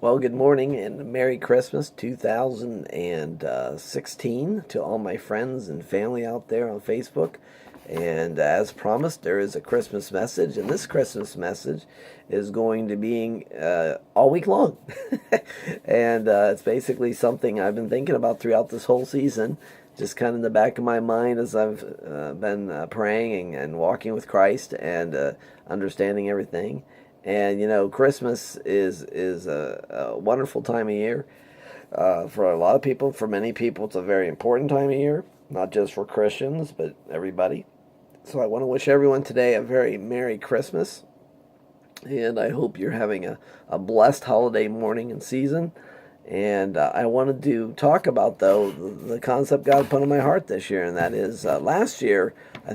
Well, good morning and Merry Christmas 2016 to all my friends and family out there on Facebook. And as promised, there is a Christmas message, and this Christmas message is going to be all week long. And it's basically something I've been thinking about throughout this whole season, just kind of in the back of my mind as I've been praying and walking with Christ and understanding everything. And Christmas is a wonderful time of year for a lot of people. For many people, it's a very important time of year, not just for Christians, but everybody. So I want to wish everyone today a very Merry Christmas, and I hope you're having a blessed holiday morning and season. And I wanted to talk about, though, the concept God put on my heart this year, and that is last year, I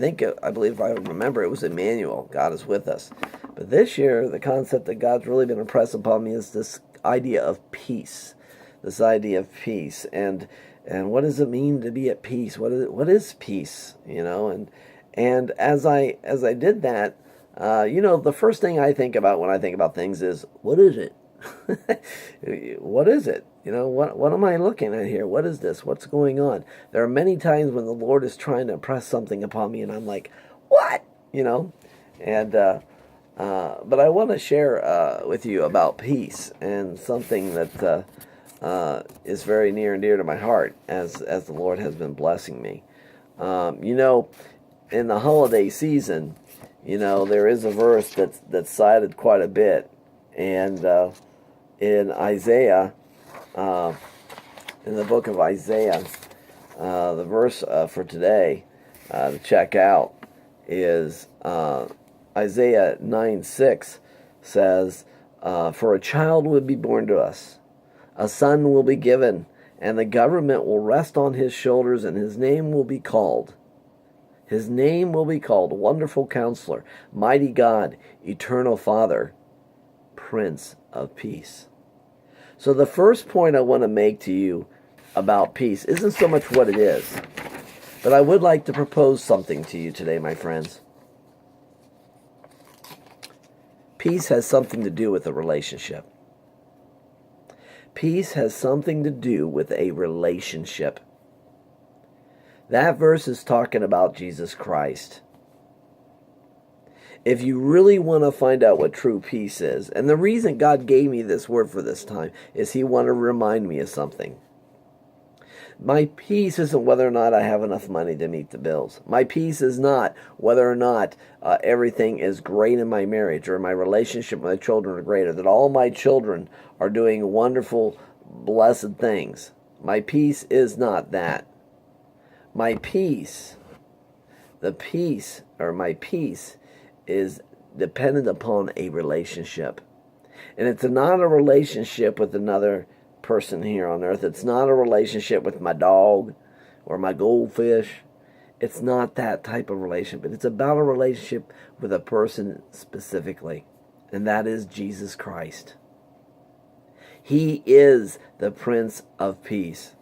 believe if I remember, it was Emmanuel, God is with us. But this year, the concept that God's really been impressed upon me is this idea of peace. This idea of peace. And what does it mean to be at peace? What is peace? And as I did that, the first thing I think about when I think about things is, what is it? What is it? What am I looking at here? What is this? What's going on? There are many times when the Lord is trying to impress something upon me, and I'm like, what? And but I want to share with you about peace and something that is very near and dear to my heart as the Lord has been blessing me. In the holiday season, there is a verse that's cited quite a bit, and in Isaiah, in the book of Isaiah, the verse for today to check out is Isaiah 9:6 says, "For a child will be born to us, a son will be given, and the government will rest on his shoulders, and his name will be called. His name will be called Wonderful Counselor, Mighty God, Eternal Father, Prince of Peace." So the first point I want to make to you about peace isn't so much what it is, but I would like to propose something to you today, my friends. Peace has something to do with a relationship. Peace has something to do with a relationship. That verse is talking about Jesus Christ. If you really want to find out what true peace is, and the reason God gave me this word for this time is He wanted to remind me of something. My peace isn't whether or not I have enough money to meet the bills. My peace is not whether or not everything is great in my marriage or my relationship with my children are great, or that all my children are doing wonderful, blessed things. My peace is not that. My peace is dependent upon a relationship. And it's not a relationship with another person here on earth. It's not a relationship with my dog or my goldfish. It's not that type of relationship. But it's about a relationship with a person specifically. And that is Jesus Christ. He is the Prince of Peace.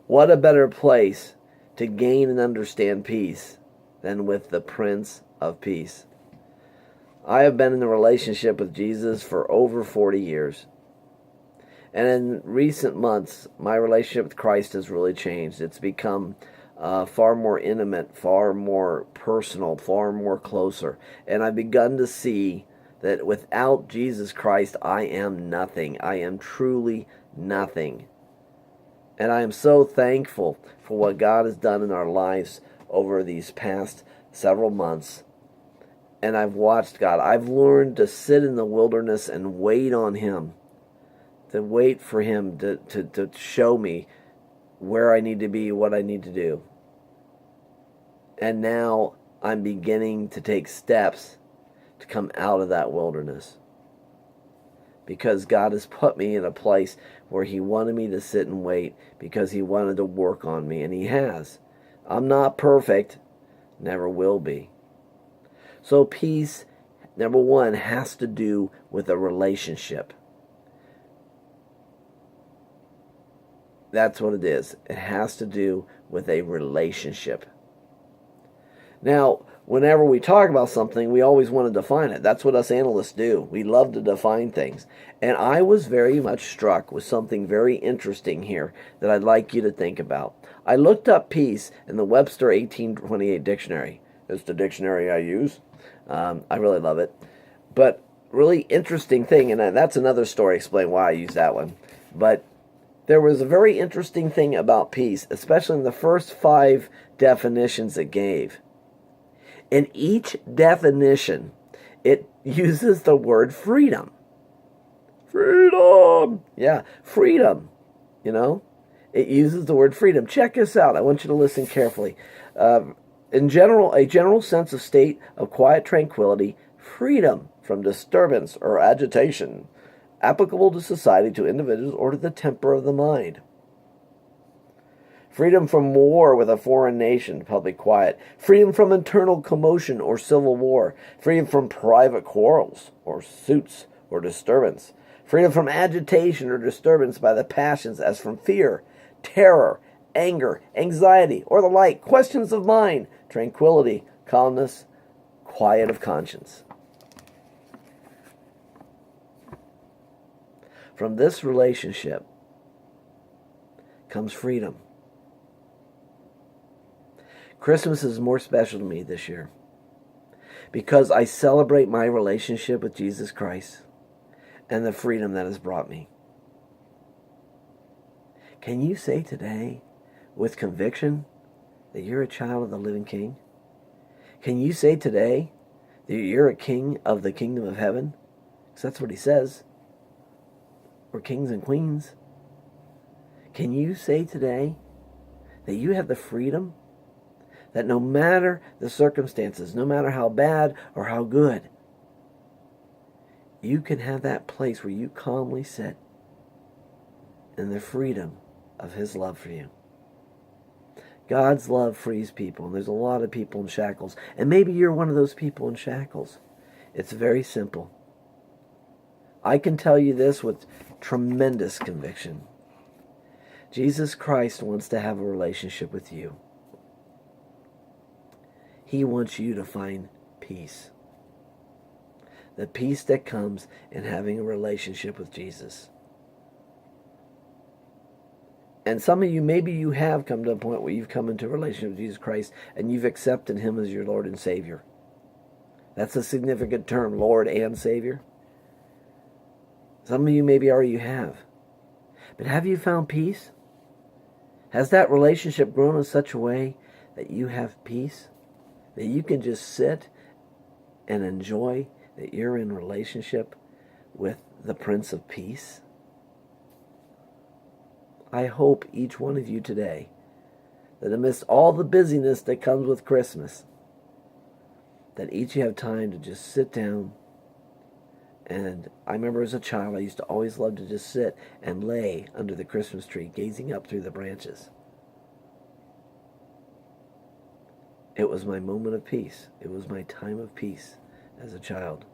What a better place to gain and understand peace than with the Prince of Peace. I have been in a relationship with Jesus for over 40 years. And in recent months, my relationship with Christ has really changed. It's become far more intimate, far more personal, far more closer. And I've begun to see that without Jesus Christ, I am nothing. I am truly nothing. And I am so thankful for what God has done in our lives over these past several months. And I've watched God. I've learned to sit in the wilderness and wait on Him. To wait for Him to show me where I need to be, what I need to do. And now I'm beginning to take steps to come out of that wilderness. Because God has put me in a place where He wanted me to sit and wait, because He wanted to work on me, and He has. I'm not perfect, never will be. So peace, number one, has to do with a relationship. That's what it is. It has to do with a relationship. Now, whenever we talk about something, we always want to define it. That's what us analysts do. We love to define things. And I was very much struck with something very interesting here that I'd like you to think about. I looked up peace in the Webster 1828 dictionary. It's the dictionary I use. I really love it. But really interesting thing, and that's another story, explain why I use that one. But there was a very interesting thing about peace, especially in the first 5 definitions it gave. In each definition, it uses the word freedom. Freedom! Yeah, freedom. You know? It uses the word freedom. Check this out. I want you to listen carefully. In general, a general sense of state of quiet tranquility, freedom from disturbance or agitation, applicable to society, to individuals, or to the temper of the mind. Freedom from war with a foreign nation, public quiet. Freedom from internal commotion or civil war. Freedom from private quarrels or suits or disturbance. Freedom from agitation or disturbance by the passions, as from fear, terror, anger, anxiety, or the like. Questions of mind, tranquility, calmness, quiet of conscience. From this relationship comes freedom. Christmas is more special to me this year because I celebrate my relationship with Jesus Christ and the freedom that has brought me. Can you say today with conviction that you're a child of the living King? Can you say today that you're a king of the kingdom of heaven? Because that's what he says. We're kings and queens. Can you say today that you have the freedom that no matter the circumstances, no matter how bad or how good, you can have that place where you calmly sit in the freedom of his love for you? God's love frees people, and there's a lot of people in shackles, and maybe you're one of those people in shackles. It's very simple. I can tell you this with tremendous conviction. Jesus Christ wants to have a relationship with you. He wants you to find peace. The peace that comes in having a relationship with Jesus. And some of you, maybe you have come to a point where you've come into a relationship with Jesus Christ and you've accepted him as your Lord and Savior. That's a significant term, Lord and Savior. Some of you maybe already have. But have you found peace? Has that relationship grown in such a way that you have peace? That you can just sit and enjoy that you're in relationship with the Prince of Peace? I hope each one of you today, that amidst all the busyness that comes with Christmas, that each of you have time to just sit down. And I remember as a child, I used to always love to just sit and lay under the Christmas tree, gazing up through the branches. It was my moment of peace. It was my time of peace as a child.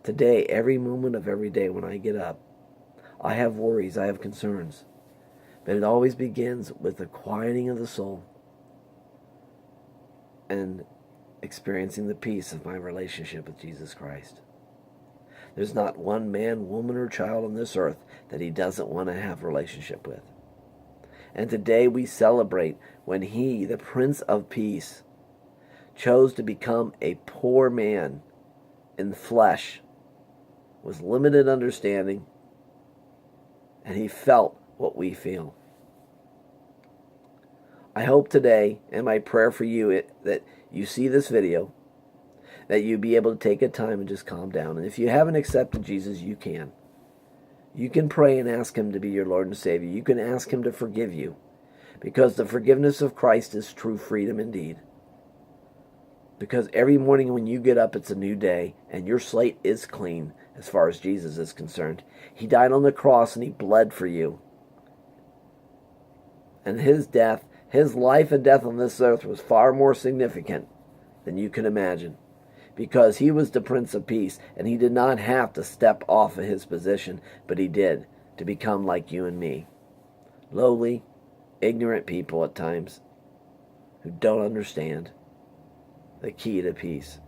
Today, every moment of every day when I get up, I have worries, I have concerns. But it always begins with the quieting of the soul and experiencing the peace of my relationship with Jesus Christ. There's not one man, woman, or child on this earth that he doesn't want to have a relationship with. And today we celebrate when he, the Prince of Peace, chose to become a poor man in the flesh, with limited understanding, and he felt what we feel. I hope today, and my prayer for you, that you see this video, that you be able to take a time and just calm down. And if you haven't accepted Jesus, you can. You can pray and ask him to be your Lord and Savior. You can ask him to forgive you, because the forgiveness of Christ is true freedom indeed. Because every morning when you get up, it's a new day, and your slate is clean as far as Jesus is concerned. He died on the cross and he bled for you. And his death, his life and death on this earth was far more significant than you can imagine. Because he was the Prince of Peace, and he did not have to step off of his position, but he did, to become like you and me. Lowly, ignorant people at times who don't understand. the key to peace.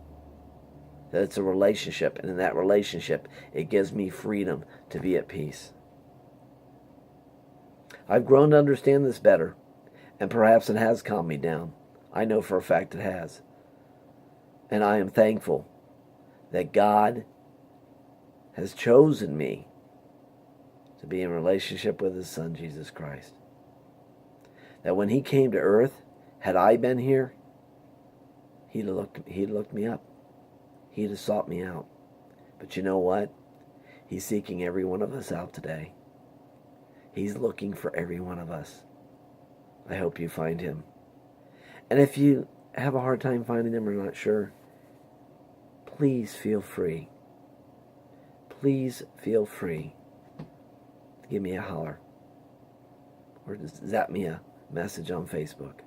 That it's a relationship, and in that relationship, it gives me freedom to be at peace. I've grown to understand this better, and perhaps it has calmed me down. I know for a fact it has. And I am thankful that God has chosen me to be in relationship with His Son, Jesus Christ. That when He came to earth, had I been here, He'd looked me up. He'd have sought me out. But you know what? He's seeking every one of us out today. He's looking for every one of us. I hope you find Him. And if you have a hard time finding Him or not sure, please feel free. Please feel free to give me a holler or just zap me a message on Facebook.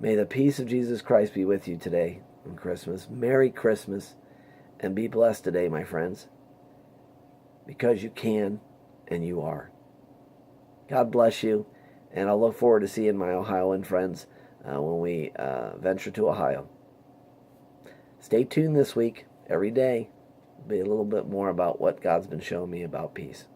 May the peace of Jesus Christ be with you today on Christmas. Merry Christmas, and be blessed today, my friends, because you can and you are. God bless you, and I'll look forward to seeing my Ohioan friends when we venture to Ohio. Stay tuned this week. Every day, be a little bit more about what God's been showing me about peace.